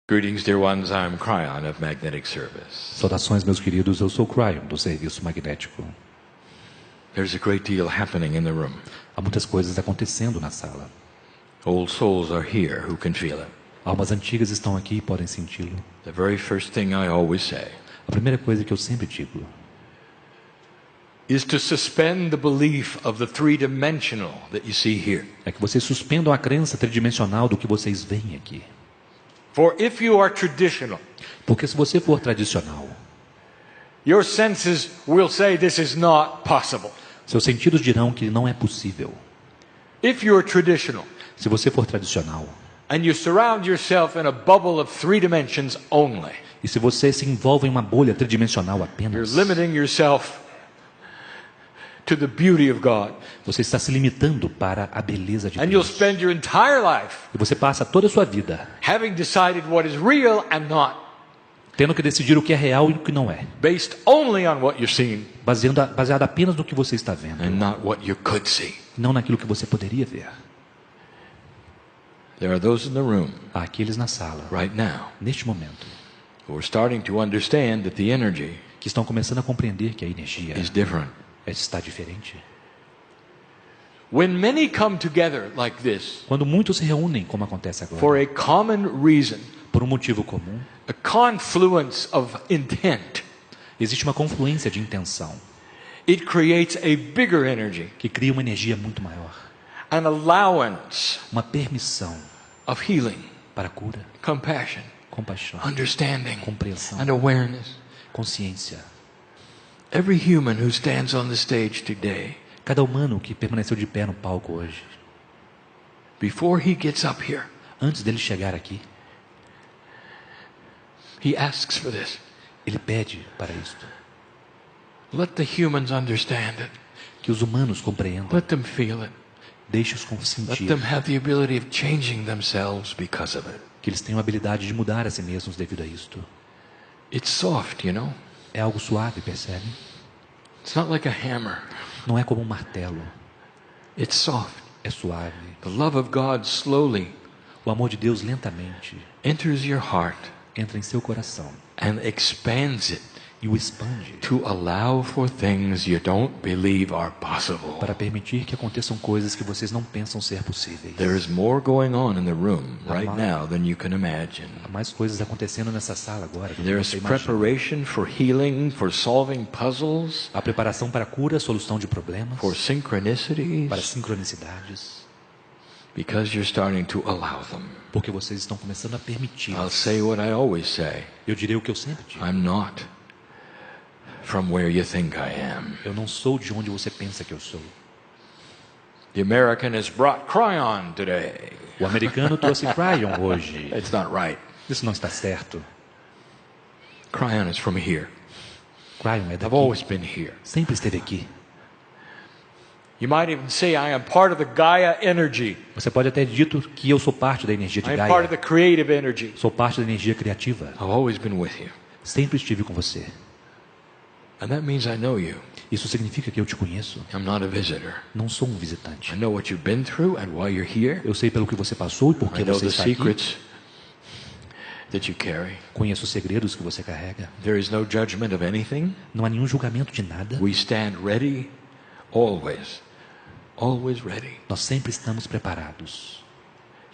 Greetings, dear ones. I'm KRYON of Magnetic Service. Saudações, meus queridos. Eu sou KRYON, do Serviço Magnético. There's a great deal happening in the room. Há muitas coisas acontecendo na sala. Old souls are here who can feel it. Almas antigas estão aqui e podem senti-lo. The very first thing I always say A primeira coisa que eu sempre digo is to suspend the belief of the three-dimensional that you see here. é que vocês suspendam a crença tridimensional do que vocês veem aqui. For if you are traditional, Porque se você for tradicional, your senses will say this is not possible. seus sentidos dirão que não é possível. If you're traditional Se você for tradicional, and you surround yourself in a bubble of three dimensions only, e se você se envolve em uma bolha tridimensional you're apenas, limiting yourself to the beauty of God. você está se limitando para a beleza de And you'll Deus. spend your entire life E você passa toda a sua vida having decided what is real and not, tendo que decidir o que é real e o que não é, based only on what you're seeing baseado apenas no que você está vendo, and not what you could see. não naquilo que você poderia ver. There are those in the room Há aqueles na sala, right now neste momento, who are starting to understand that the energy que estão começando a compreender que a energia is different. está diferente. When many come together like this Quando muitos se reúnem, como acontece for agora, a common reason, por um motivo comum, a confluence of intent, existe uma confluência de intenção it creates a bigger energy, que cria uma energia muito maior, an allowance uma permissão of healing, para a cura, compassion, compaixão, understanding, compreensão, and awareness. consciência. Every human who stands on the stage today, Cada humano que permaneceu de pé no palco hoje, before he gets up here, antes dele chegar aqui, he asks for this. ele pede para isto, Let the humans understand it. que os humanos compreendam, Let them feel it. deixe-os Let sentir, them have the ability of changing themselves because of it. que eles tenham a habilidade de mudar a si mesmos devido a isto. It's soft, you know. É algo suave, percebe? It's not like a hammer. Não é como um martelo, It's soft. é suave. The love of God slowly O amor de Deus lentamente enters your heart entra em seu coração and expands it e o expande to allow for things you don't believe are possible. para permitir que aconteçam coisas que vocês não pensam ser possíveis. There is more going on in the room right now than you can imagine. Há mais coisas acontecendo nessa sala agora do que There's você imagina. preparation for healing, for solving puzzles, A preparação para a cura, solução de problemas, for synchronicities, para sincronicidades, because you're starting to allow them. porque vocês estão começando a permitir. I'll say what I always say. Eu direi o que eu sempre digo. I'm not from where you think I am. Eu não sou de onde você pensa que eu sou. The American has brought KRYON today. O americano trouxe KRYON hoje. It's not right. Isso não está certo. KRYON is from here. KRYON é I've daqui. always been here. Sempre esteve aqui. You might even say I am part of the Gaia energy. Você pode até dito que eu sou parte da energia de I am part of Gaia. the creative energy. Sou parte da energia criativa. I've always been with you. Sempre estive com você. And that means I know you. Isso significa que eu te conheço. I'm not a visitor. Não sou um I visitante. know what you've been through and why you're here. Eu sei pelo que você passou e por que I know você the está aqui. secrets that you carry. Conheço os segredos que você carrega. There is no judgment of anything. Não há nenhum julgamento de nada. We stand ready, always, always ready Nós sempre estamos preparados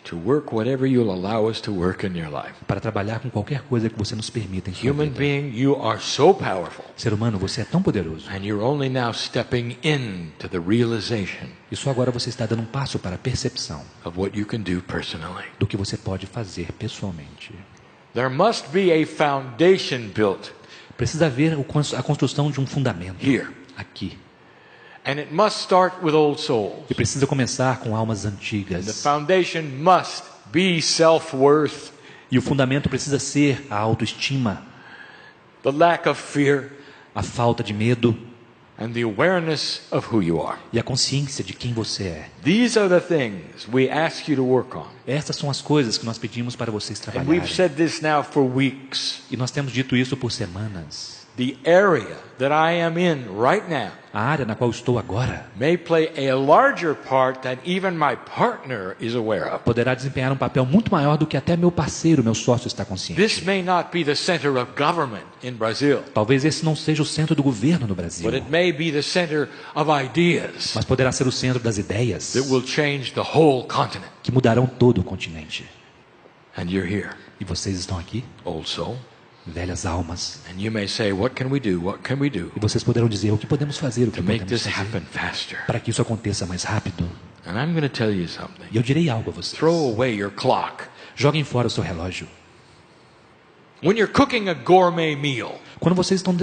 to work whatever you'll allow us to work in your life. para trabalhar com qualquer coisa que você nos permita em sua Human vida. being, you are so powerful, Ser humano, você é tão poderoso. and you're only now stepping into the realization E só agora você está dando um passo para a percepção of what you can do personally. do que você pode fazer pessoalmente. There must be a foundation built Precisa haver a construção de um fundamento here, aqui. and it must start with old souls. E precisa começar com almas The antigas. foundation must be self-worth, E o fundamento precisa ser a autoestima, the lack of fear, a falta de medo and the awareness of who you are. e a consciência de quem você é. These are the things we ask you to work on. Essas são as coisas que nós pedimos para vocês And we've trabalharem. said this now for weeks. E nós temos dito isso por semanas. the area that I am in right now A área na qual estou agora may play a larger part than even my partner is aware of. poderá desempenhar um papel muito maior do que até meu parceiro, meu sócio está This consciente. may not be the center of government in Brazil, Talvez esse não seja o centro do governo no Brasil, but it may be the center of ideas mas poderá ser o centro das ideias that will change the whole continent. que mudarão todo o continente. And you're here, E vocês estão aqui, old soul. velhas almas. And you may say, what can we do? What can we do E vocês poderão dizer o que podemos fazer, o que to make podemos this fazer happen faster? para que isso aconteça mais rápido. And I'm going to tell you something. E eu direi algo a vocês. Throw away your clock. Joguem fora o seu relógio. When you're cooking a gourmet meal, Quando vocês estão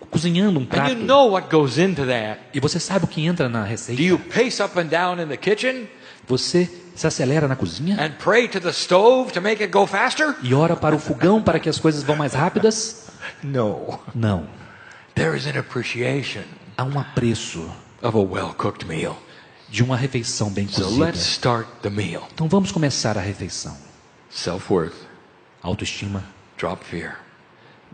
cozinhando um and prato, you know what goes into that, e você sabe o que entra na do receita, you pace up and down in the kitchen você se acelera na cozinha and pray to the stove to make it go faster? e ora para o fogão para que as coisas vão mais rápidas? No. Não. There is an appreciation Há um apreço of a well-cooked meal. de uma refeição bem So cozida. let's start the meal. Então vamos começar a refeição. Self-worth, Autoestima, drop fear,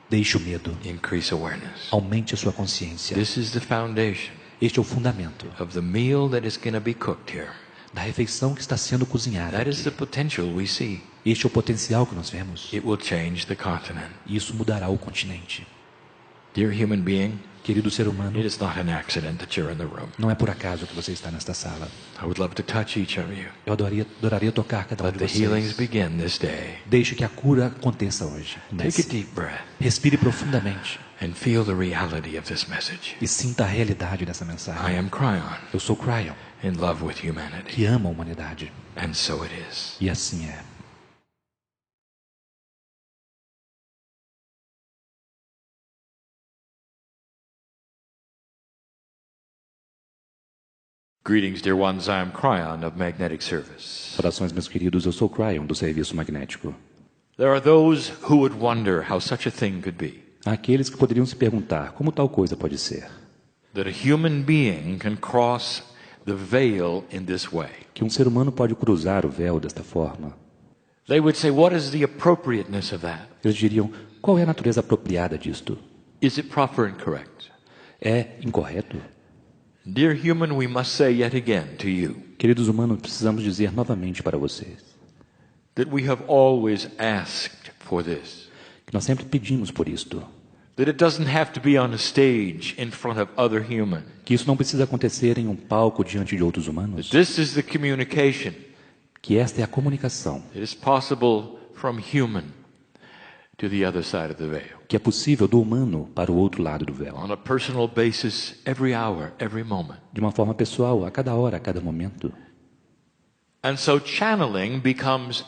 deixe o medo, increase awareness. aumente a sua consciência. This is the foundation Este é o fundamento of the meal that is going to be cooked here. da refeição que está sendo cozinhada That is the aqui. potential we see. Este é o potencial que nós vemos. It will change the continent. E isso mudará o continente. Dear human being, Querido ser humano, it is not an accident that you're in the room. não é por acaso que você está nesta sala. I would love to touch each of you. Eu adoraria tocar cada um Let de the healings vocês. begin this day. Deixe que a cura aconteça hoje. Take a Comece. deep breath Respire profundamente and feel the reality of this message. e sinta a realidade dessa I mensagem. am KRYON, Eu sou KRYON, in love with humanity. que ama a humanidade. And so it is. E assim é. Greetings, dear ones. I am KRYON of Magnetic Service. Saudações, meus queridos. Eu sou KRYON, do Serviço Magnético. There are those who would wonder how such a thing could be. Há aqueles que poderiam se perguntar como tal coisa pode ser. That a human being can cross the veil in this way. Que um ser humano pode cruzar o véu desta forma. They would say, what is the appropriateness of that? Eles diriam, qual é a natureza apropriada disto? Is it proper and correct? É incorreto? Dear human, we must say yet again to you Queridos humanos, precisamos dizer novamente para vocês that we have always asked for this. que nós sempre pedimos por isto. That it doesn't have to be on a stage in front of other humans. Que isso não precisa acontecer em um palco diante de outros humanos. This is the communication. Que esta é a comunicação. It is possible from human to the other side of the veil. Que é possível do humano para o outro lado do véu. On a personal basis, every hour, every moment. De uma forma pessoal, a cada hora, a cada momento. And so channeling becomes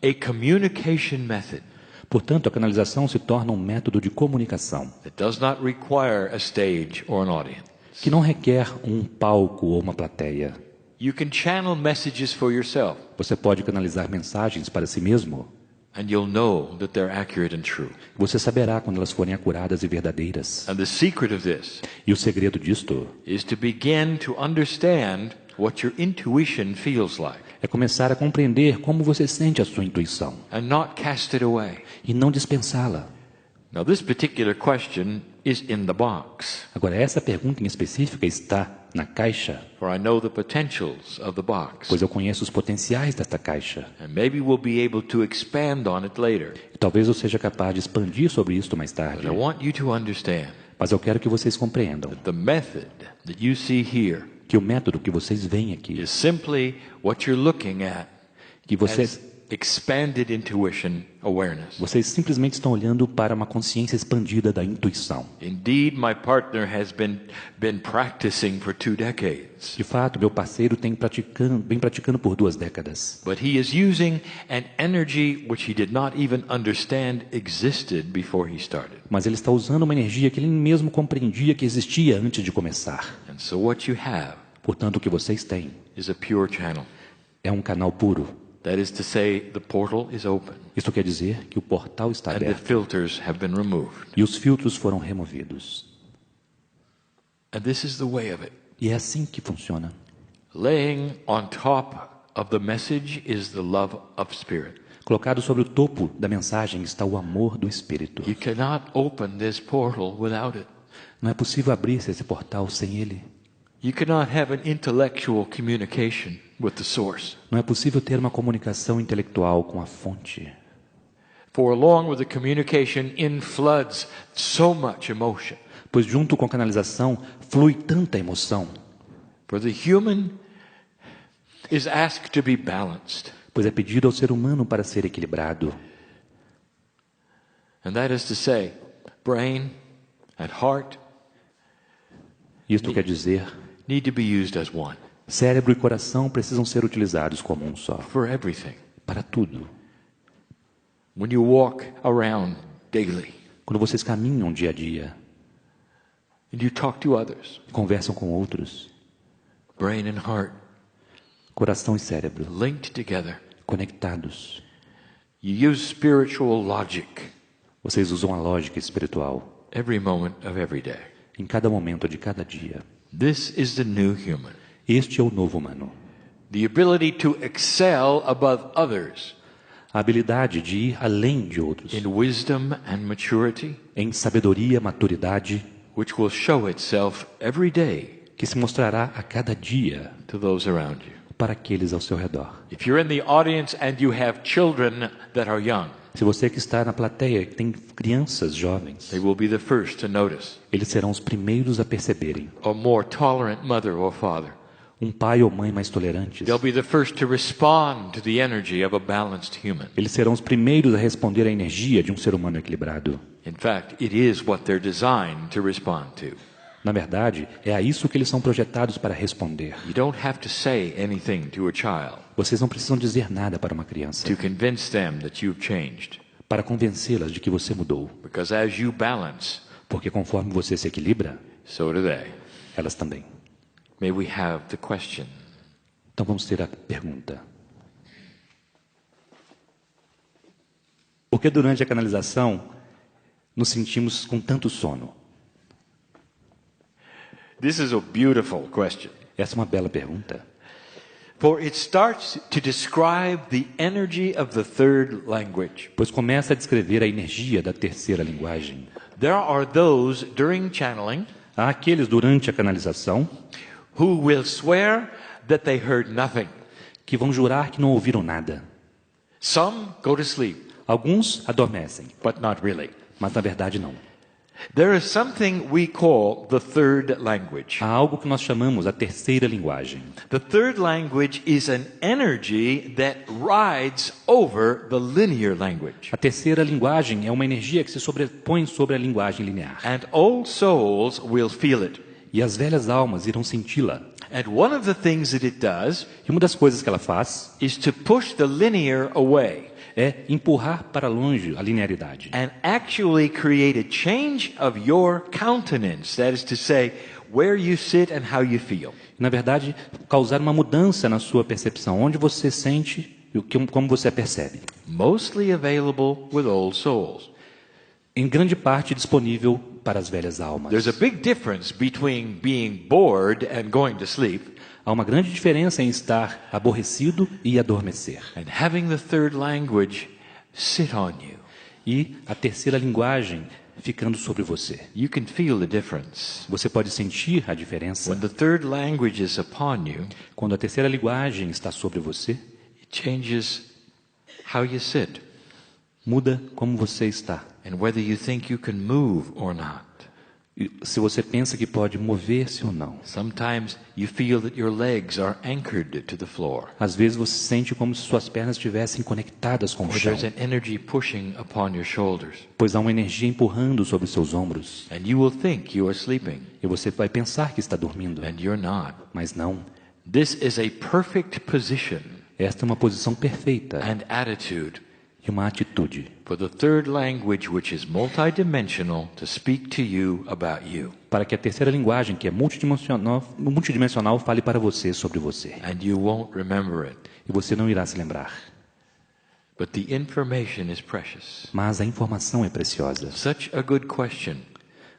a communication method Portanto, a canalização se torna um método de comunicação. that does not require a stage or an audience. Que não requer um palco ou uma plateia. You can channel messages for yourself, Você pode canalizar mensagens para si mesmo. and you'll know that they're accurate and true. Você saberá quando elas forem acuradas e verdadeiras. And the secret of this E o segredo disto is to begin to understand what your intuition feels like é começar a compreender como você sente a sua intuição and not cast it away. e não dispensá-la. Now, this particular question is in the box, Agora, essa pergunta em específica está na caixa, for I know the potentials of the box. pois eu conheço os potenciais desta caixa. And maybe we'll be able to expand on it later. E talvez eu seja capaz de expandir sobre isto mais tarde. But I want you to understand Mas eu quero que vocês compreendam the method that you see here que o método que vocês veem aqui, is simply what you're looking at que vocês, as expanded intuition awareness. vocês simplesmente estão olhando para uma consciência expandida da intuição. Indeed, my partner has been practicing for 2 decades. De fato, meu parceiro vem praticando por 2 décadas. But he is using an energy which he did not even understand existed before he started. Mas ele está usando uma energia que ele mesmo compreendia que existia antes de começar. And so what you have Portanto, o que vocês têm is a pure channel. é um canal puro. That is to say, the portal is open Isto quer dizer que o portal está and the aberto filters have been removed. e os filtros foram removidos. And this is the way of it. E é assim que funciona. Laying on top of the message is the love of spirit. Colocado sobre o topo da mensagem está o amor do Espírito. You cannot open this portal without it. Não é possível abrir esse portal sem ele. You cannot have an intellectual communication with the source. Não é possível ter uma comunicação intelectual com a fonte. For along with the communication in floods so much emotion. Pois junto com a canalização flui tanta emoção. For the human is asked to be balanced. Pois é pedido ao ser humano para ser equilibrado. And that is to say, brain and heart Isto quer dizer, need to be used as one cérebro e coração precisam ser utilizados como um só. for everything. Para tudo. When you walk around daily Quando vocês caminham dia a dia, and you talk to others, conversam com outros, brain and heart coração e cérebro, linked together, conectados. you use spiritual logic Vocês usam a lógica espiritual every moment of every day. em cada momento de cada dia. This is the new human. Este é o novo humano. The ability to excel above others A habilidade de ir além de outros, in wisdom and maturity, em sabedoria, maturidade, which will show itself every day que se mostrará a cada dia to those around you. para aqueles ao seu redor. If you're in the audience and you have children that are young, Se você que está na plateia tem crianças jovens, they will be the first to notice. eles serão os primeiros a perceberem. A more tolerant mother or father. Um pai ou mãe mais tolerantes, They'll be the first to respond to the energy of a balanced human. eles serão os primeiros a responder à energia de um ser humano equilibrado. In fact, it is what they're designed to respond to. Na verdade, é a isso que eles são projetados para responder. You don't have to say anything to a child Vocês não precisam dizer nada para uma criança to convince them that you've changed. para convencê-las de que você mudou. Because as you balance, Porque conforme você se equilibra, so do they. elas também. May we have the question. Então vamos ter a pergunta. Por que durante a canalização nos sentimos com tanto sono? This is a beautiful question. Essa é uma bela pergunta. For it starts to describe the energy of the third language. Pois começa a descrever a energia da terceira linguagem. There are those during channeling Há aqueles durante a canalização who will swear that they heard nothing. que vão jurar que não ouviram nada. Some go to sleep, Alguns adormecem, but not really. mas na verdade não. There is something we call the third language. Há algo que nós chamamos a terceira linguagem. The third language is an energy that rides over the linear language. A terceira linguagem é uma energia que se sobrepõe sobre a linguagem linear. And old souls will feel it. E as velhas almas irão senti-la. And one of the things that it does E uma das coisas que ela faz is to push the linear away é empurrar para longe a linearidade. and actually create a change of your countenance. That is to say, where you sit and how you feel. Na verdade, causar uma mudança na sua percepção, onde você sente e como você a percebe. Mostly available with old souls. Em grande parte disponível para as velhas almas. There's a big difference between being bored and going to sleep Há uma grande diferença em estar aborrecido e adormecer. and having the third language sit on you. E a terceira linguagem ficando sobre você. You can feel the difference. Você pode sentir a diferença. When the third language is upon you, Quando a terceira linguagem está sobre você, it changes how you sit muda como você está. and whether you think you can move or not. E se você pensa que pode mover-se ou não. Sometimes you feel that your legs are anchored to the floor. Às vezes você sente como se suas pernas estivessem conectadas com o Or chão. there's an energy pushing upon your shoulders. Pois há uma energia empurrando sobre seus ombros. And you will think you are sleeping, E você vai pensar que está dormindo. and you're not. Mas não. This is a perfect position Esta é uma posição perfeita and attitude e uma atitude for the third language, which is multidimensional, to speak to you about you. para que a terceira linguagem, que é multidimensional, fale para você sobre você. And you won't remember it. E você não irá se lembrar. But the information is precious. Mas a informação é preciosa. Such a good question.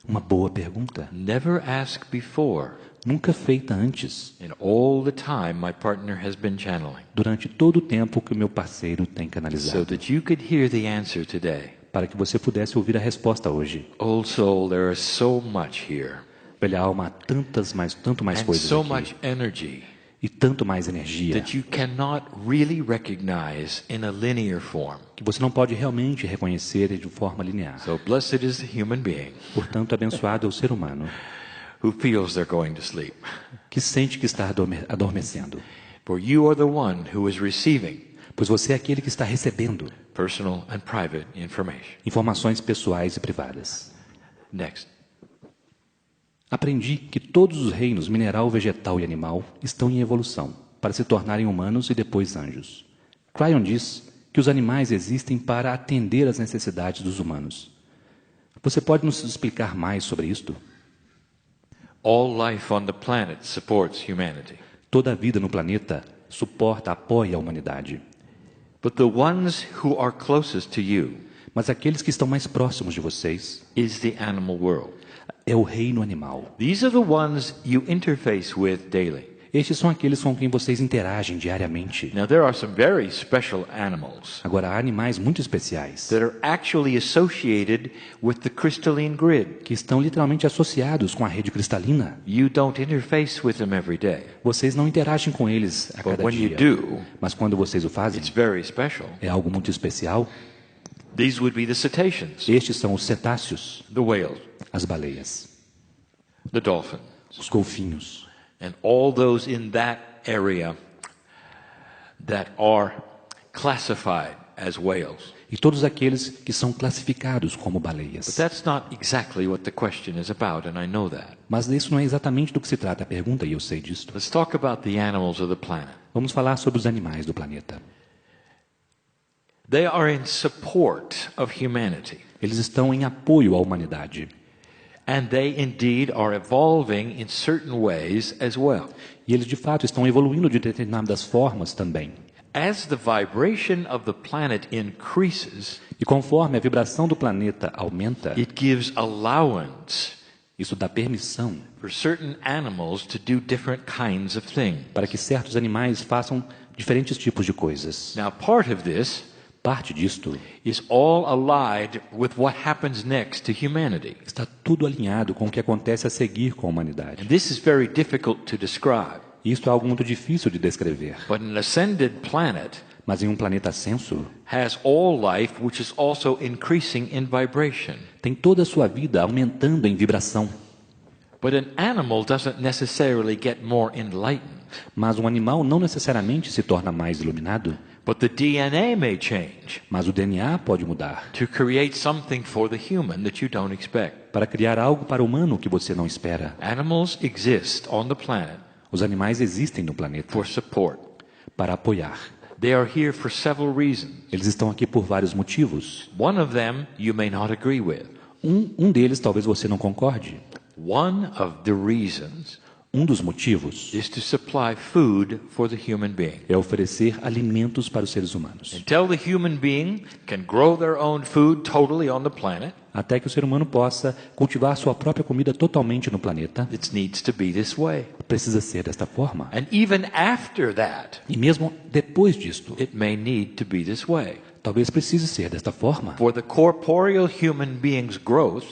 Uma boa pergunta. Never ask before. nunca feita antes, in all the time my partner has been channeling, durante todo o tempo que o meu parceiro tem so canalizado, that you could hear the answer today. para que você pudesse ouvir a resposta hoje. Old soul, there is so much here, Velha alma, há tanto mais and coisas so aqui, much energy e tanto mais energia, that you cannot really recognize in a linear form. que você não pode realmente reconhecer de forma linear. So blessed is the human being Portanto, abençoado é o ser humano who feels they're going to sleep. que sente que está adormecendo, For you are the one who is receiving pois você é aquele que está recebendo personal and private information. informações pessoais e privadas. Next. Aprendi que todos os reinos mineral, vegetal e animal estão em evolução para se tornarem humanos e depois anjos. KRYON diz que os animais existem para atender às necessidades dos humanos. Você pode nos explicar mais sobre isto? All life on the planet supports humanity. Toda a vida no planeta apoia a humanidade. But the ones who are closest to you Mas aqueles que estão mais próximos de vocês is the animal world. é o reino animal. These are the ones you interface with daily. Estes são aqueles com quem vocês interagem diariamente. Now there are some very special animals Agora, há animais muito especiais that are actually associated with the crystalline grid. que estão literalmente associados com a rede cristalina. You don't interface with them every day. Vocês não interagem com eles a But cada when you dia. do, Mas quando vocês o fazem, it's very special. é algo muito especial. These would be the cetaceans, Estes são os cetáceos, the whales, as baleias, the dolphins, os golfinhos, and all those in that area that are classified as whales. e todos aqueles que são classificados como But baleias. that's not exactly what the question is about, and I know that. Mas isso não é exatamente do que se trata a pergunta, e eu sei disto. Let's talk about the animals of the planet. Vamos falar sobre os animais do planeta. They are in support of humanity, Eles estão em apoio à humanidade. and they indeed are evolving in certain ways as well. E eles, de fato, estão evoluindo de determinadas formas também. As the vibration of the planet increases, E conforme a vibração do planeta aumenta, it gives allowance isso dá permissão for certain animals to do different kinds of things. para que certos animais façam diferentes tipos de coisas. Now, part of this Parte disto is all allied with what happens next to humanity. está tudo alinhado com o que acontece a seguir com a And humanidade. this is very difficult to describe. E isto é algo muito difícil de descrever. But an ascended planet Mas em um planeta ascenso, has all life which is also increasing in vibration. tem toda a sua vida aumentando em vibração. But an animal doesn't necessarily get more enlightened. Mas um animal não necessariamente se torna mais iluminado. But the DNA may change Mas o DNA pode mudar to create something for the human that you don't expect. para criar algo para o humano que você não espera. Animals exist on the planet Os animais existem no planeta for support. para apoiar. They are here for several reasons. Eles estão aqui por vários motivos. One of them you may not agree with. Um deles talvez você não concorde. One of the reasons Um dos motivos is to supply food for the human being. é oferecer alimentos para os seres humanos. Until the human being can grow their own food totally on the planet, Até que o ser humano possa cultivar sua própria comida totalmente no planeta, it needs to be this way. precisa ser desta forma. And even after that, E mesmo depois disto, it may need to be this way. talvez precise ser desta forma. For the corporeal human being's growth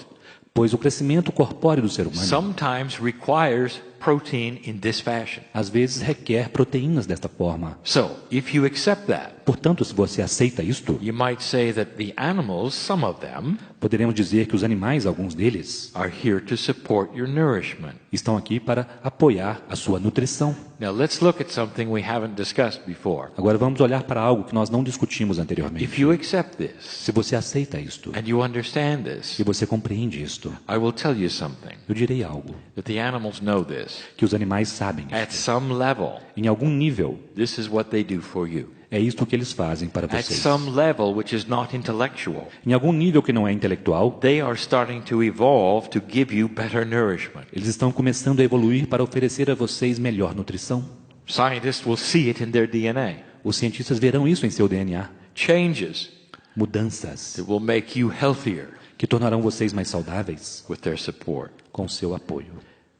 Pois o crescimento corpóreo do ser humano sometimes requires protein in this fashion. às vezes requer proteínas desta forma. So, if you accept that, Portanto, se você aceita isto, you might say that the animals, some of them, poderemos dizer que os animais, alguns deles, are here to support your nourishment. estão aqui para apoiar a sua nutrição. Now, let's look at something we haven't discussed before. Agora vamos olhar para algo que nós não discutimos If anteriormente. you accept this Se você aceita isto and you understand this, e você compreende isto, I will tell you something. eu direi algo, That the animals know this. que os animais sabem At isto. some level, Em algum nível, this is what they do for you. é isto que eles fazem para At vocês. some level which is not intellectual, Em algum nível que não é intelectual, they are starting to evolve to give you better nourishment. eles estão começando a evoluir para oferecer a vocês melhor nutrição. Scientists will see it in their DNA. Os cientistas verão isso em seu DNA. Changes Mudanças that will make you healthier que tornarão vocês mais saudáveis with their support. com seu apoio.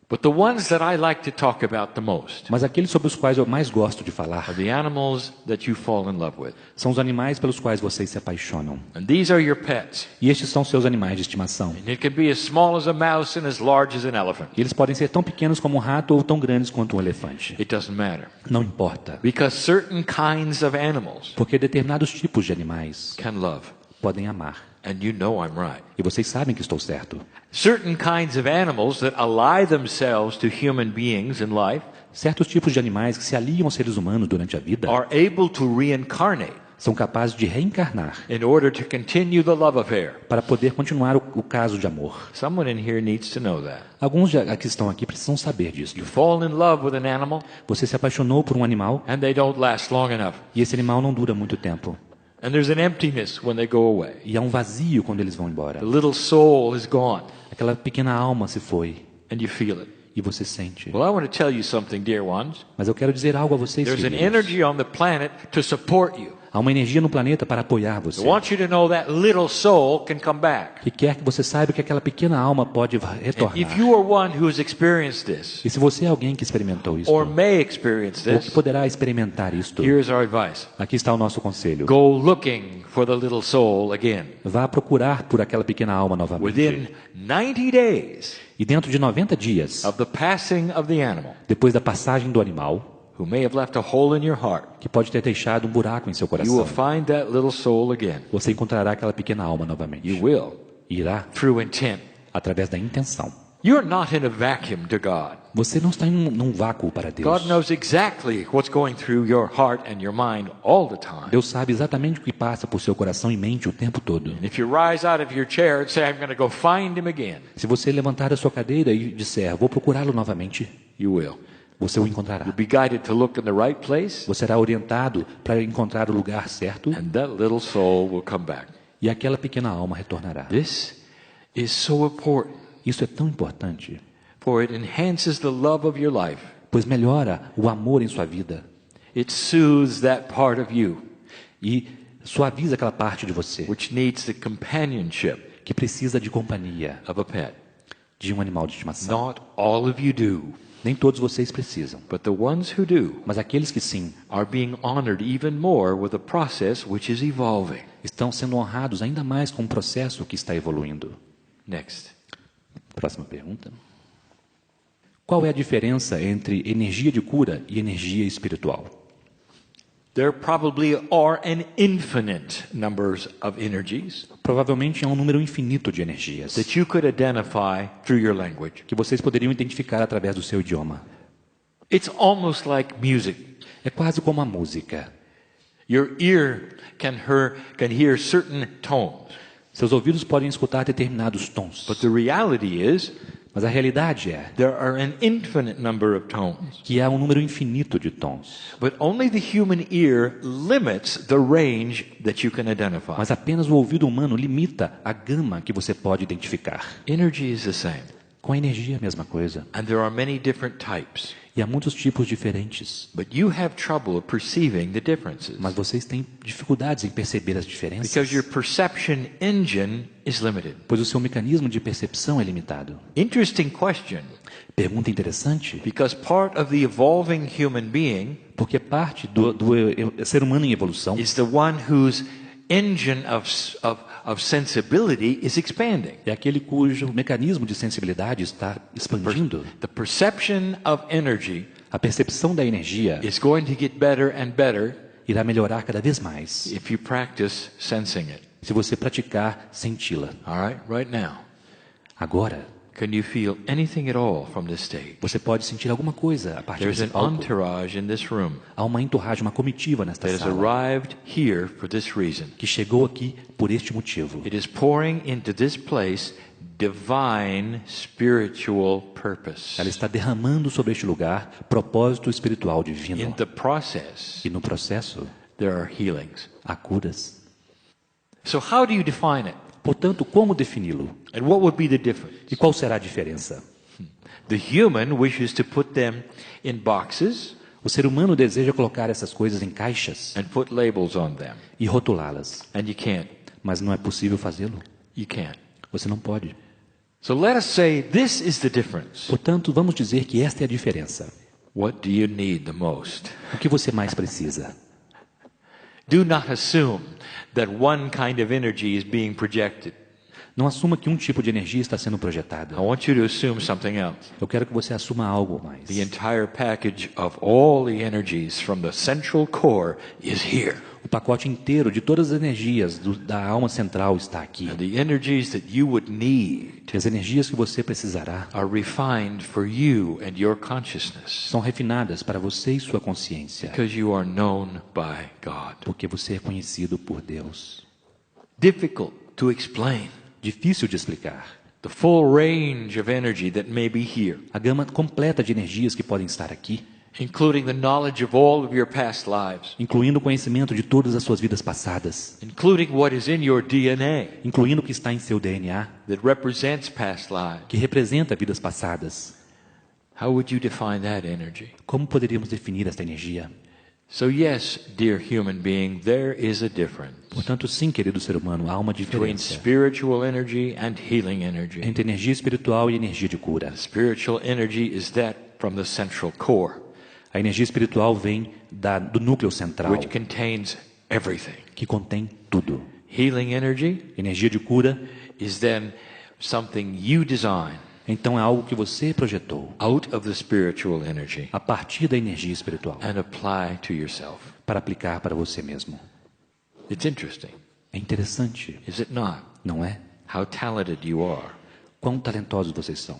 But the ones that I like to talk about the most Mas aqueles sobre os quais eu mais gosto de are falar the animals that you fall in love with. são os animais pelos quais vocês se apaixonam. And these are your pets. E estes são seus animais de estimação. And it can be as small as a mouse and as large as an elephant. E eles podem ser tão pequenos como um rato ou tão grandes quanto um elefante. It doesn't matter. Não importa. Because certain kinds of animals Porque determinados tipos de animais can love. podem amar. And you know I'm right. E vocês sabem que estou certo. Certain kinds of animals that ally themselves to human beings in life Certos tipos de animais que se aliam aos seres humanos durante a vida are able to reincarnate são capazes de reencarnar in order to continue the love affair. para poder continuar o caso de amor. Someone in here needs to know that. Alguns que estão aqui precisam saber disso. You fall in love with an animal Você se apaixonou por um animal and they don't last long enough. e esse animal não dura muito tempo. And there's an emptiness when they go away. E há um vazio quando eles vão embora. The little soul is gone Aquela pequena alma se foi and you feel it. e você sente. Well, I want to tell you something, dear ones. Mas eu quero dizer algo a vocês, There's an filhos. energy on the planet to support you. Há uma energia no planeta para apoiar você. I want you to know that little soul can come back. Que quer que você saiba que aquela pequena alma pode retornar. If you are one who has experienced this, E se você é alguém que experimentou isso, or may experience ou que this, poderá experimentar isto, here's our advice. aqui está o nosso conselho. Go looking for the little soul again. Vá procurar por aquela pequena alma novamente. Within 90 days E dentro de 90 dias, of the passing of the animal, depois da passagem do animal, who may have left a hole in your heart, que pode ter deixado um buraco em seu you will coração, find that little soul again. você encontrará aquela pequena alma novamente. You will, Irá through intent. através da intenção. You're not in a vacuum to God. Você não está num vácuo para Deus. God knows exactly what's going through your heart and your mind all the time. Deus sabe exatamente o que passa por seu coração e mente o tempo todo. And if you rise out of your chair and say, I'm going to go find him again, Se você levantar da sua cadeira e disser, vou procurá-lo novamente, you will. você o encontrará. You'll be guided to look in the right place, Você será orientado para encontrar o lugar certo and that little soul will come back. e aquela pequena alma retornará. This is so important, Isso é tão importante, for it enhances the love of your life. pois melhora o amor em sua vida It soothes that part of you e suaviza aquela parte de você which needs the companionship que precisa de companhia of a pet. de um animal de estimação. Not all of you do, Nem todos vocês precisam, but the ones who do mas aqueles que sim are being honored even more with a process which is evolving. estão sendo honrados ainda mais com um processo que está evoluindo. Next. Próxima pergunta. Qual é a diferença entre energia de cura e energia espiritual? There probably are an infinite numbers of energies Provavelmente há um número infinito de energias that you could identify through your language. que vocês poderiam identificar através do seu idioma. It's almost like music. É quase como a música. Your ear can hear certain tones, Seus ouvidos podem escutar determinados tons, but the reality is mas a realidade é there are an infinite number of tones. que há um número infinito de tons. But only the human ear limits the range that you can identify. Mas apenas o ouvido humano limita a gama que você pode identificar. Energy is the same, Com a energia é a mesma coisa. and there are many different types. E há muitos tipos diferentes. But you have trouble perceiving the differences Mas vocês têm dificuldades em perceber as diferenças. because your perception engine is limited. Pois o seu mecanismo de percepção é limitado. Interesting question, Pergunta interessante, because part of the evolving human being porque parte do ser humano em evolução is the one whose engine of sensibility is expanding. é aquele cujo mecanismo de sensibilidade está expandindo. The perception of energy A percepção da energia is going to get better and better irá melhorar cada vez mais if you practice sensing it. se você praticar senti-la. All right now. Agora, Can you feel anything at all from this stage? você pode sentir alguma coisa a partir There's desse an palco. entourage in this room Há uma entourage, uma comitiva nesta that has sala arrived here for this reason. que chegou aqui por este motivo. It is pouring into this place divine spiritual purpose. Ela está derramando sobre este lugar propósito espiritual In divino. the process, E no processo, there are healings. há curas. So how do you define it? Portanto, como defini-lo? And what would be the difference? E qual será a diferença? The human wishes to put them in boxes O ser humano deseja colocar essas coisas em caixas and put labels on them. e rotulá-las, And you can't. mas não é possível fazê-lo. You can't. Você não pode. So let us say this is the difference. Portanto, vamos dizer que esta é a diferença. What do you need the most? O que você mais precisa? Do not assume that one kind of energy is being projected. Não assuma que um tipo de energia está sendo projetada. I want you to assume something else. Eu quero que você assuma algo mais. The entire package of all the energies from the central core is here. O pacote inteiro de todas as energias da alma central está aqui. And the energies that you would need E as energias que você precisará are refined for you and your consciousness. são refinadas para você e sua consciência, Because you are known by God. porque você é conhecido por Deus. Difficult to explain. Difícil de explicar. The full range of energy that may be here, A gama completa de energias que podem estar aqui, including the knowledge of all of your past lives, incluindo o conhecimento de todas as suas vidas passadas, including what is in your DNA incluindo o que está em seu DNA, that represents past lives. que representa vidas passadas. How would you define that energy? Como poderíamos definir esta energia? So yes, dear human being, there is a difference Portanto, sim, querido ser humano, há uma between diferença spiritual energy and healing energy. entre energia espiritual e energia de cura. Spiritual energy is that from the central core, A energia espiritual vem do núcleo central, which contains everything. que contém tudo. Healing energy Energia de cura, is then something you design então, é algo que você projetou out of the spiritual energy a partir da energia espiritual and apply to yourself. para aplicar para você mesmo. It's interesting, É interessante, is it not? não é? How talented you are Quão talentosos vocês são.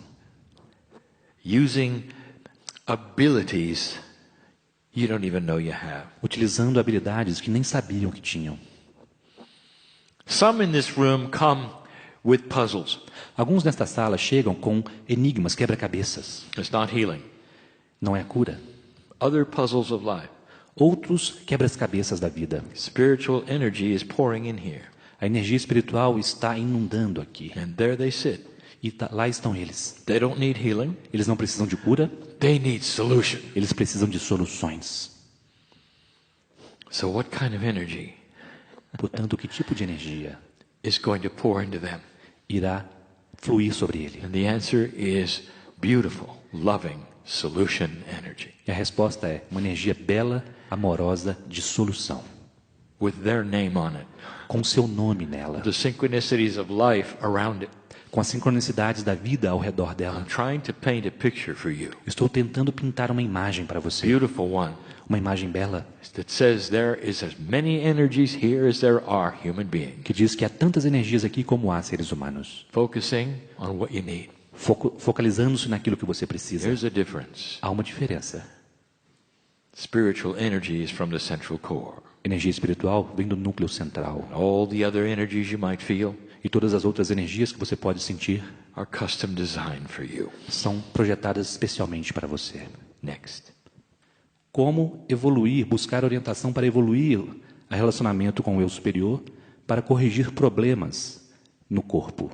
using abilities you don't even know you have. Utilizando habilidades que nem sabiam que tinham. Some in this room come with puzzles. Alguns nesta sala chegam com enigmas, quebra-cabeças. It's not healing. Não é cura. Other puzzles of life. Outros quebra-cabeças da vida. Spiritual energy is pouring in here. A energia espiritual está inundando aqui. And there they sit. E lá estão eles. They don't need healing. Eles não precisam de cura, They need solution. eles precisam de soluções. So what kind of energy Portanto, que tipo de energia is going to pour into them? irá fluir sobre ele? And the answer is beautiful, loving solution energy E a resposta é uma energia bela, amorosa, de solução, with their name on it. com seu nome nela, The synchronicities of life around it. com as sincronicidades da vida ao redor I'm dela. trying to paint a picture for you. Estou tentando pintar uma imagem para você, Beautiful one uma imagem bela, that says there is as many energies here as there are human beings. que diz que há tantas energias aqui como há seres humanos, Focusing on what you need. focalizando-se naquilo que você precisa. There's a difference. Há uma diferença. Spiritual energy is from the central core. Energia espiritual vem do núcleo central. All the other energies you might feel E todas as outras energias que você pode sentir are custom designed for you. são projetadas especialmente para você. Next. Como evoluir, buscar orientação para evoluir a relacionamento com o eu superior, para corrigir problemas no corpo.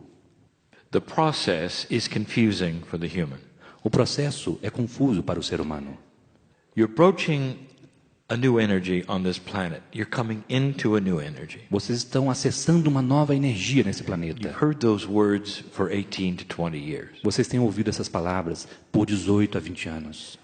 The process is confusing for the human. O processo é confuso para o ser humano. You're approaching a new energy on this planet. You're coming into a new energy. Vocês estão acessando uma nova energia nesse You've planeta. heard those words for 18 to 20 years. Vocês têm ouvido essas palavras por 18 a 20 anos.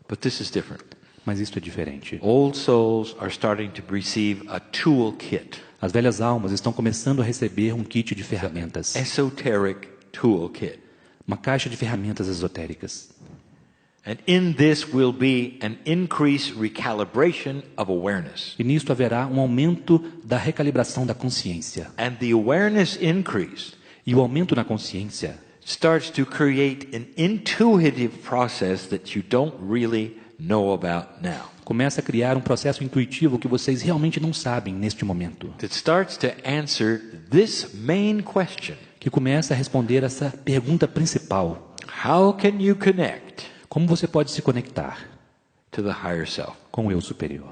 But this is different. Mas isso é diferente. Old souls are starting to receive a toolkit, As velhas almas estão começando a receber um kit de ferramentas. esoteric toolkit. Uma caixa de ferramentas esotéricas. And in this will be an increased recalibration of awareness. E nisto haverá um aumento da recalibração da consciência. And the awareness increase E o aumento na consciência starts to create an intuitive process that you don't really know about now. começa a criar um processo intuitivo que vocês realmente não sabem neste momento. That starts to answer this main question. Que começa a responder essa pergunta principal. How can you connect Como você pode se conectar to the higher self? com o eu superior?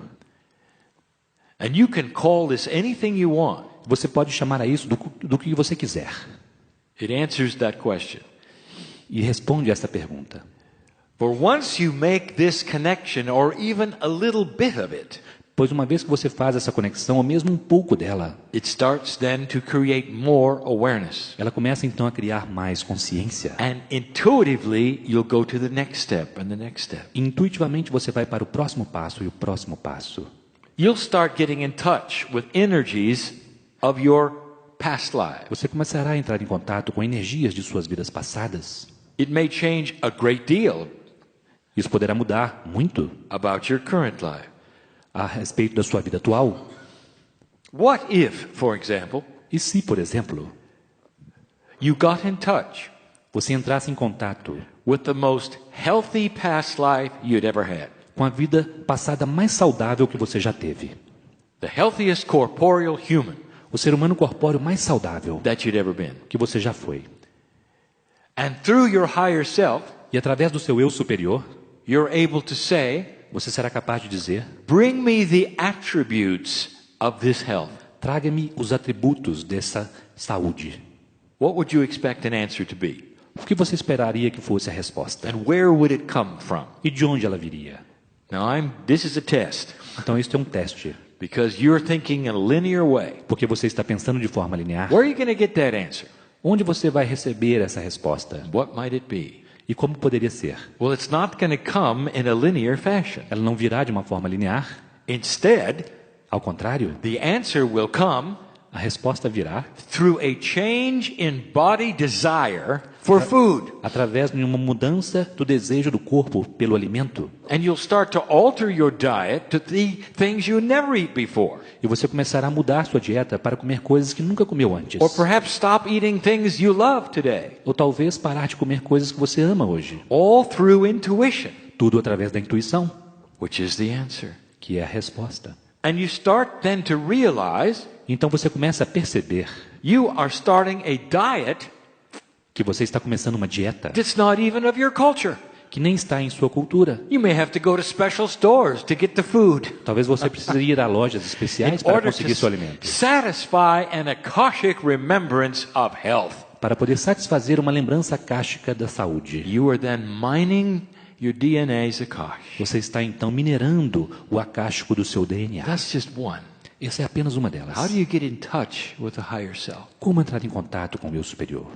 And you can call this anything you want. Você pode chamar a isso do que você quiser. It answers that question. E responde essa pergunta. For once you make this connection or even a little bit of it, Pois uma vez que você faz essa conexão, ou mesmo um pouco dela, it starts then to create more awareness. ela começa então a criar mais consciência. And intuitively, you'll go to the next step and the next step. Intuitivamente você vai para o próximo passo e o próximo passo. You'll start getting in touch with energies of your past lives. Você começará a entrar em contato com energias de suas vidas passadas. It may change a great deal Isso poderá mudar muito about your current life. a respeito da sua vida atual. What if, for example, E se, por exemplo, you got in touch você entrasse em contato with the most healthy past life you'd ever had? com a vida passada mais saudável que você já teve? The healthiest corporeal human O ser humano corpóreo mais saudável that you'd ever been. que você já foi. And through your higher self, E através do seu eu superior, you're able to say, você será capaz de dizer: bring me the attributes of this health. traga-me os atributos dessa saúde. What would you expect an answer to be? O que você esperaria que fosse a resposta? And where would it come from? E de onde ela viria? Now, this is a test, Então, isso é um teste. because you're thinking in a linear way. Porque você está pensando de forma linear. Where are you going to get that answer? Onde você vai receber essa resposta? What might it be? E como poderia ser? Well, it's not going to come in a linear fashion. Ela não virá de uma forma linear. Instead, Ao contrário, the answer will come a resposta virá through a change in body desire for food. através de uma mudança do desejo do corpo pelo alimento. And you'll start to alter your diet to the things you never eat before. E você começará a mudar sua dieta para comer coisas que nunca comeu antes. Or perhaps stop eating things you love today. Ou talvez parar de comer coisas que você ama hoje. All through intuition, Tudo através da intuição, which is the answer. que é a resposta. And you start then to realize Então você começa a perceber you are starting a diet que você está começando uma dieta that's not even of your culture. que nem está em sua cultura. You may have to go to special stores to get the food Talvez você precise ir a lojas especiais in para order conseguir seu alimento. to satisfy an akashic remembrance of health. Para poder satisfazer uma lembrança akáshica da saúde. You are then mining your DNA's akash. Você está então minerando o akáshico do seu DNA. That's just one. Essa é apenas uma delas. How do you get in touch with the higher self? Como entrar em contato com o eu superior?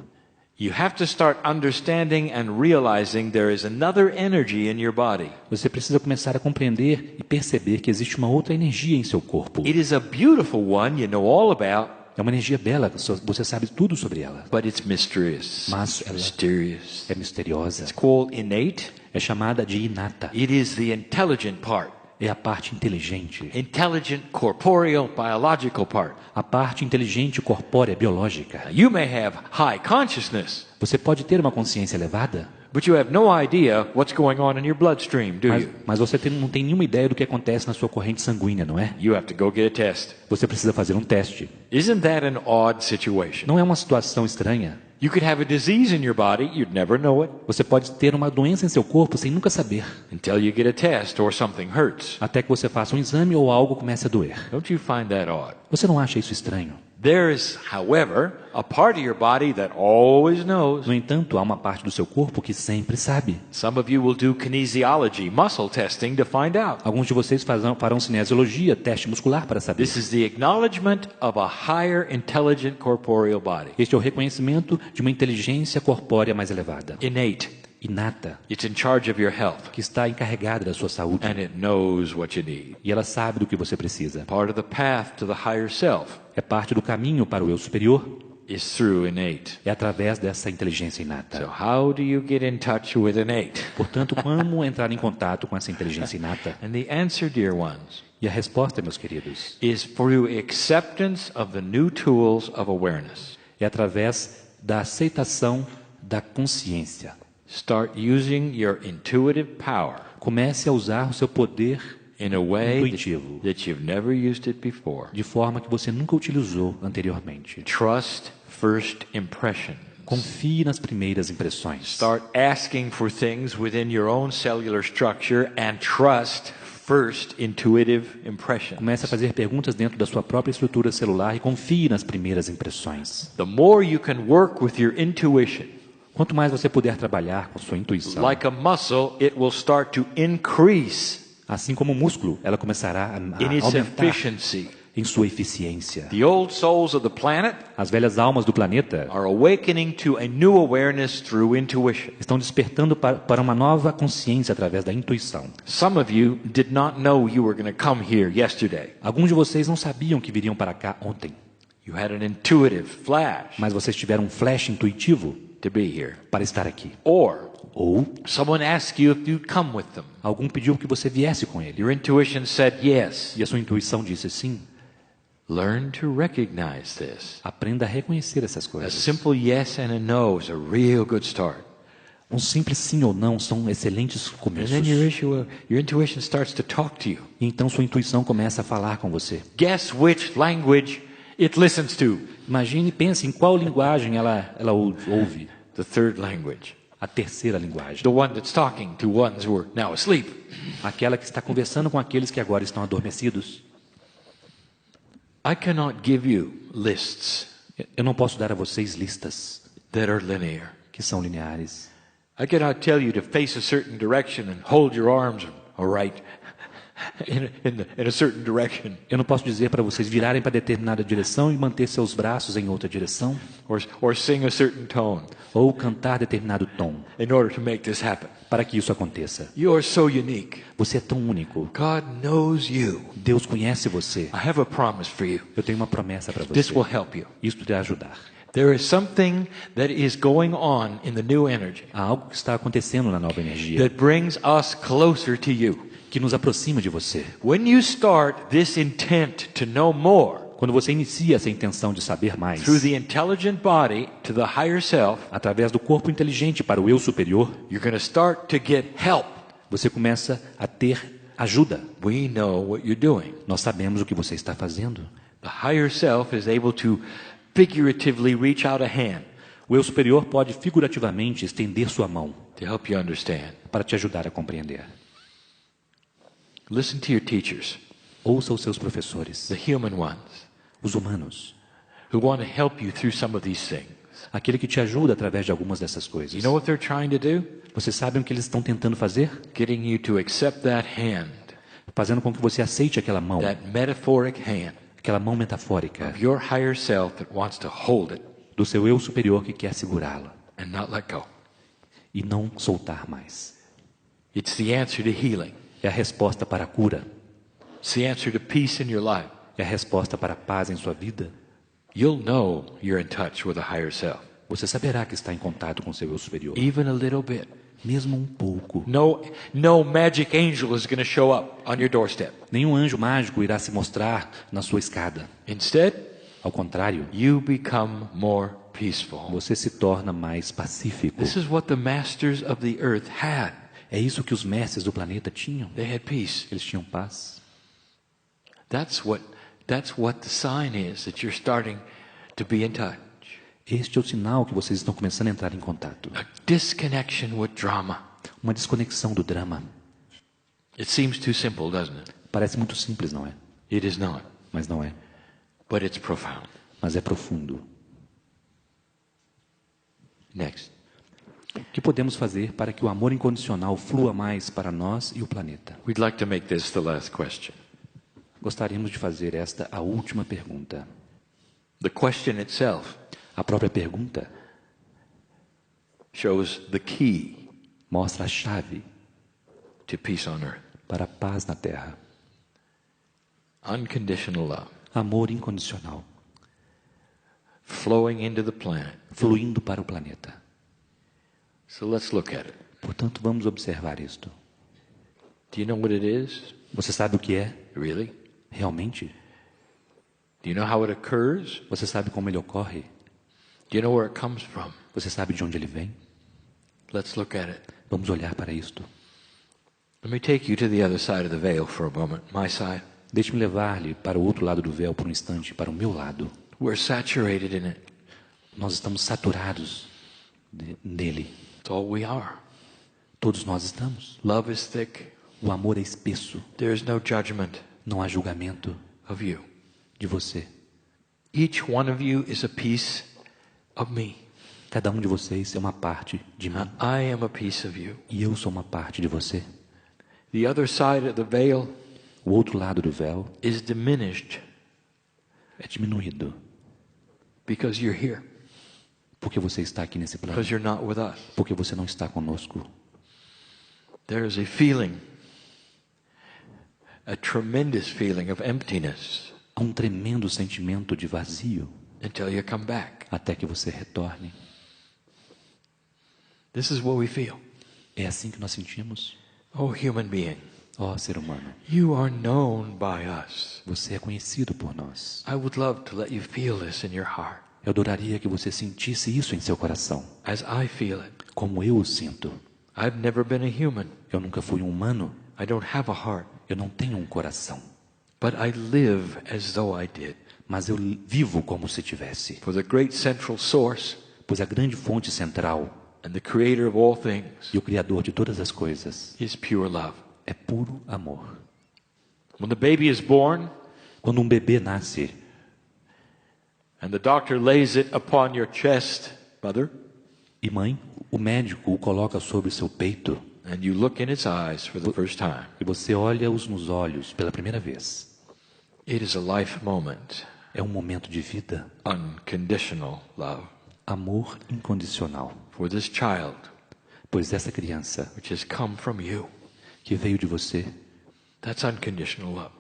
You have to start understanding and realizing there is another energy in your body. Você precisa começar a compreender e perceber que existe uma outra energia em seu corpo. It is a beautiful one you know all about, É uma energia bela, você sabe tudo sobre ela. but it's mysterious. Mas ela Mysterious. é misteriosa. It's called innate. É chamada de inata. It is the intelligent part. É a parte inteligente. Intelligent, corporeal, biological part. A parte inteligente, corpórea, biológica. Now, you may have high consciousness, Você pode ter uma consciência elevada, but you have no idea what's going on in your bloodstream, do you? mas você não tem nenhuma ideia do que acontece na sua corrente sanguínea, não é? You have to go get a test. Você precisa fazer um teste. Isn't that an odd situation? Não é uma situação estranha? You could have a disease in your body, you'd never know it, Você pode ter uma doença em seu corpo sem nunca saber, until you get a test or something hurts. até que você faça um exame ou algo comece a doer. Don't you find that odd? Você não acha isso estranho? There is, however, a part of your body that always knows. No entanto, há uma parte do seu corpo que sempre sabe. Some of you will do kinesiology, muscle testing, to find out. Alguns de vocês farão cinesiologia, teste muscular para saber. This is the acknowledgement of a higher intelligent corporeal body. Este é o reconhecimento de uma inteligência corpórea mais elevada, Innate. inata, It's in charge of your health, que está encarregada da sua saúde. and it knows what you need. E ela sabe do que você precisa. Part of the path to the higher self É parte do caminho para o eu superior. is through innate. É através dessa inteligência inata. So how do you get in touch with innate? Portanto, como entrar em contato com essa inteligência inata? And the answer, dear ones, E a resposta, meus queridos, is through acceptance of the new tools of awareness. é através da aceitação da consciência. Start using your intuitive power Comece a usar o seu poder in a way intuitivo, that you've never used it before. de forma que você nunca utilizou anteriormente. Trust first impression. Confie nas primeiras impressões. Start asking for things within your own cellular structure and trust first intuitive impression. Comece a fazer perguntas dentro da sua própria estrutura celular e confie nas primeiras impressões. The more you can work with your intuition, Quanto mais você puder trabalhar com sua intuição, like a muscle, it will start to increase Assim como o músculo, ela começará a in its aumentar efficiency. em sua eficiência. The old souls of the planet As velhas almas do planeta are awakening to a new awareness through intuition. estão despertando para uma nova consciência através da intuição. Some of you did not know you were going to come here yesterday. Alguns de vocês não sabiam que viriam para cá ontem, You had an intuitive flash mas vocês tiveram um flash intuitivo to be here. para estar aqui. Or Ou someone asked you if you'd come with them. algum pediu que você viesse com ele. Your intuition said yes. E a sua intuição disse sim. Learn to recognize this. Aprenda a reconhecer essas A coisas. simple yes and a no is a real good start. Um simples sim ou não são excelentes And começos. then your intuition starts to talk to you. E então sua intuição começa a falar com você. Guess which language it listens to. Imagine e pense em qual linguagem ela ouve. The third language. A terceira linguagem. The one that's talking to ones who are now asleep. Aquela que está conversando com aqueles que agora estão adormecidos. I cannot give you lists Eu não posso dar a vocês listas that are linear. que são lineares. I cannot tell you to face a certain direction and hold your arms right in a certain direction, Eu não posso dizer para vocês virarem para determinada direção e manter seus braços em outra direção, or sing a certain tone ou cantar determinado tom, in order to make this happen. para que isso aconteça. You are so unique. Você é tão único. God knows you. Deus conhece você. I have a promise for you. Eu tenho uma promessa para This você. will help you. Isso te ajudar. There is something that is going on in the new energy Há algo que está acontecendo na nova energia that brings us closer to you. que nos aproxima de você. When you start this intent to know more Quando você inicia essa intenção de saber mais, through the intelligent body to the higher self, através do corpo inteligente para o eu superior, you're going to start to get help. você começa a ter ajuda. We know what you're doing. Nós sabemos o que você está fazendo. The higher self is able to figuratively reach out a hand O eu superior pode figurativamente estender sua mão to help you understand. para te ajudar a compreender. Listen to your teachers, Ouça os seus professores, the human ones, os humanos, who want to help you through some of these things. aquele que te ajuda através de algumas dessas You coisas. know what they're trying to do? Você sabe o que eles estão tentando fazer? Getting you to accept that hand, Fazendo com que você aceite aquela mão metafórica of your higher self that wants to hold it do seu eu superior que quer segurá-la and not let go. e não soltar mais. It's the answer to healing. É a resposta para a cura. It's the answer to peace in your life. É a resposta para a paz em sua vida. You'll know you're in touch with a higher self, Você saberá que está em contato com seu eu superior, even a little bit. mesmo um pouco. No magic angel is going to show up on your doorstep. Nenhum anjo mágico irá se mostrar na sua escada. Instead, Ao contrário, you become more peaceful. você se torna mais pacífico. This is what the masters of the earth had. É isso que os mestres do planeta tinham. They had peace. Eles tinham paz. That's what the sign is that you're starting to be in touch. Este é o sinal que vocês estão começando a entrar em contato. A disconnection with drama. Uma desconexão do drama. It seems too simple, doesn't it? Parece muito simples, não é? It is not, Mas não é. but it's profound. Mas é profundo. Next. O que podemos fazer para que o amor incondicional flua mais para nós e o planeta? We'd like to make this the last question. Gostaríamos de fazer esta a última pergunta. The question itself A própria pergunta shows the key mostra a chave to peace on earth. para a paz na Terra. Unconditional love Amor incondicional, flowing into the planet. fluindo para o planeta. So let's look at it. Portanto, vamos observar isto. Do you know what it is? Você sabe o que é? Really? Realmente? Do you know how it occurs? Você sabe como ele ocorre? Do you know where it comes from? Você sabe de onde ele vem? Let's look at it. Vamos olhar para isto. Let me take you to the other side of the veil for a moment, my side. Deixe-me levar-lhe para o outro lado do véu por um instante, para o meu lado. We're saturated in it. Nós estamos saturados nele. It's all we are. Todos nós estamos. Love is thick. O amor é espesso. There is no judgment Não há julgamento of you. de você. Each one of you is a piece of me. Cada um de vocês é uma parte de mim. I am a piece of you. E eu sou uma parte de você. The other side of the veil O outro lado do véu is diminished é diminuído because you're here, porque você está aqui nesse plano, because you're not with us. porque você não está conosco. There is a feeling, a tremendous feeling of emptiness Há um tremendo sentimento de vazio until you come back. até que você retorne. This is what we feel. É assim que nós sentimos. Oh, human being, Ó ser humano, you are known by us. você é conhecido por nós. I would love to let you feel this in your heart Eu adoraria que você sentisse isso em seu coração, as I feel it. como eu o sinto. I've never been a human. Eu nunca fui um humano, I don't have a heart, eu não tenho um coração, but I live as though I did. mas eu vivo como se tivesse. For the great central source Pois a grande fonte central and the creator of all things e o Criador de todas as coisas is pure love. é puro amor. When the baby is born Quando um bebê nasce and the doctor lays it upon your chest, mother, e mãe, o médico o coloca sobre seu peito and you look in its eyes for the first time, e você olha-os nos olhos pela primeira vez, it is a life moment, é um momento de vida, unconditional love amor incondicional. for this child Pois essa criança which has come from you. que veio de você, That's unconditional love.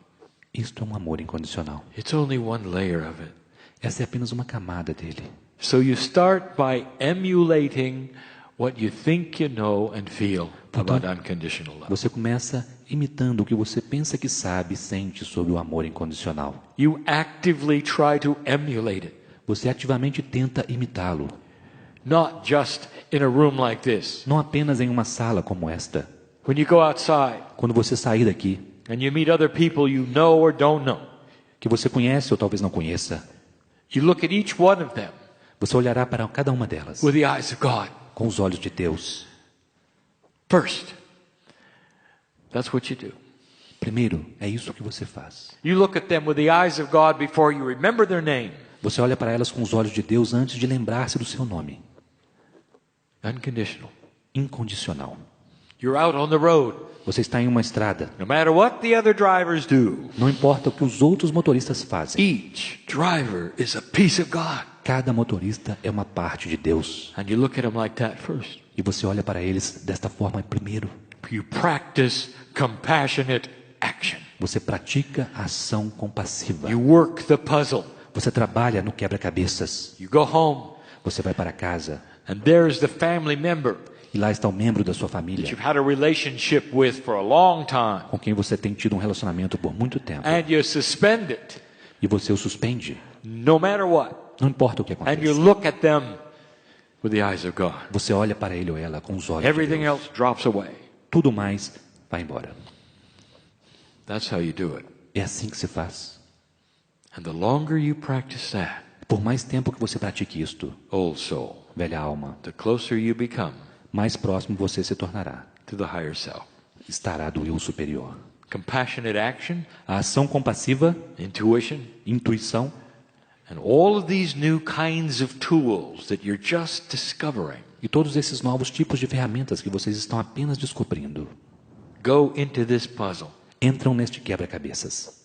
isto é um amor incondicional. It's only one layer of it. Essa é apenas uma camada dele. So you start by emulating what you think you know and feel about unconditional love. Você começa imitando o que você pensa que sabe e sente sobre o amor incondicional. You actively try to emulate it, Você ativamente tenta imitá-lo, not just in a room like this. não apenas em uma sala como esta. When you go outside Quando você sair daqui, and you meet other people you know or don't know, que você conhece ou talvez não conheça, you look at each one of them você olhará para cada uma delas with the eyes of God com os olhos de Deus. first. That's what you do. Primeiro, é isso que você faz. You look at them with the eyes of God before you remember their name. Você olha para elas com os olhos de Deus antes de lembrar-se do seu nome. Unconditional. Incondicional. You're out on the road. Você está em uma estrada. No matter what the other drivers do, Não importa o que os outros motoristas fazem. each driver is a piece of God. Cada motorista é uma parte de Deus. And you look at them like that first. E você olha para eles desta forma primeiro. You practice compassionate action. Você pratica a ação compassiva. You work the puzzle. Você trabalha no quebra-cabeças. You go home, Você vai para casa. and there's the family member E lá está o membro da sua that família, you've had a relationship with for a long time. com quem você tem tido um relacionamento por muito tempo. And you suspend it, E você o suspende. no matter what. Não importa o que And you aconteça. look at them with the eyes of God. Você olha para ele ou ela com os olhos de Everything Deus. else drops away. Tudo mais vai embora. That's how you do it. É assim que se faz. And the longer you practice that, Por mais tempo que você pratique isto, old soul, velha alma, the closer you become mais próximo você se tornará. to the higher self. Estará do eu superior. Compassionate action, A ação compassiva, intuition, intuição and all of these new kinds of tools that you're just discovering e todos esses novos tipos de ferramentas que vocês estão apenas descobrindo go into this puzzle. entram neste quebra-cabeças.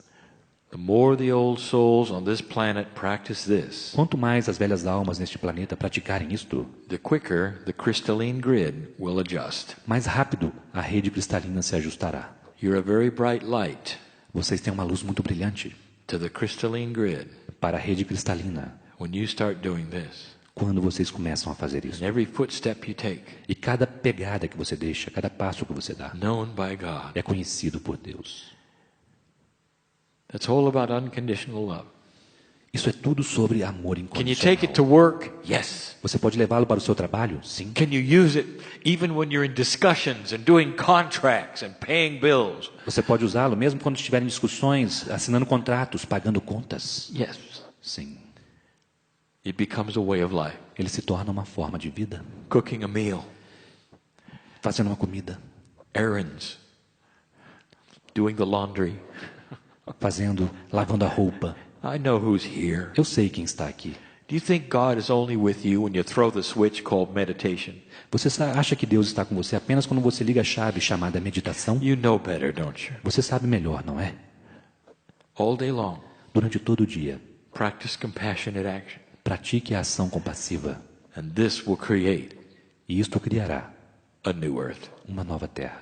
The more the old souls on this planet practice this, Quanto mais as velhas almas neste planeta praticarem isto, the quicker the crystalline grid will adjust. mais rápido a rede cristalina se ajustará. You're a very bright light Vocês têm uma luz muito brilhante to the crystalline grid para a rede cristalina when you start doing this. quando vocês começam a fazer isso. And every footstep you take, E cada pegada que você deixa, cada passo que você dá, known by God. é conhecido por Deus. That's all about unconditional love. Isso é tudo sobre amor Can you take it to incondicional. work? Yes. Você pode levá-lo para o seu trabalho? Sim. Can you use it even when you're in discussions and doing contracts and paying bills? Você pode usá-lo mesmo quando estiver em discussões, assinando contratos, pagando contas? Yes. Sim. It becomes a way of life. Ele se torna uma forma de vida. Cooking a meal, Fazendo uma comida, errands, doing the laundry. lavando a roupa. I know who's here. Eu sei quem está aqui. Do you think God is only with you when you throw the switch called meditation? Você acha que Deus está com você apenas quando você liga a chave chamada meditação? You know better, don't you? Você sabe melhor, não é? All day long, Durante todo o dia, practice compassionate action. pratique a ação compassiva. And this will create E isto criará a new earth. uma nova terra.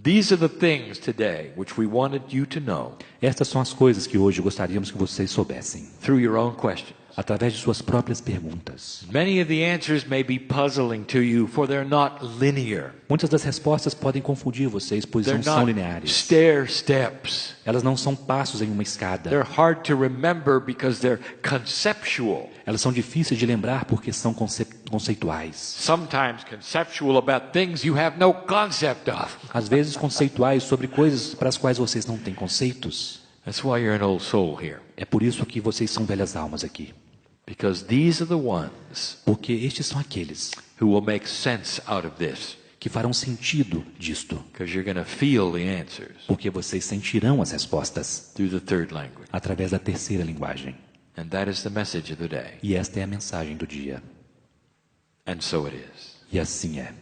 These are the things today which we wanted you to know Estas são as coisas que hoje gostaríamos que vocês soubessem, through your own questions. através de suas próprias perguntas. Many of the answers may be puzzling to you, for they're not linear. Muitas das respostas podem confundir vocês, pois They're não são not lineares. stair steps. Elas não são passos em uma escada. They're hard to remember because they're conceptual. Elas são difíceis de lembrar porque são conceituais. Sometimes conceptual about things you have no concept of. Às vezes conceituais sobre coisas para as quais vocês não têm conceitos. That's why you're an old soul here. É por isso que vocês são velhas almas aqui. Because these are the ones Porque estes são aqueles who will make sense out of this. que farão sentido disto. Because you're going to feel the answers Porque vocês sentirão as respostas through the third language. através da terceira linguagem. And that is the message of the day. E esta é a mensagem do dia. And so it is. E assim é.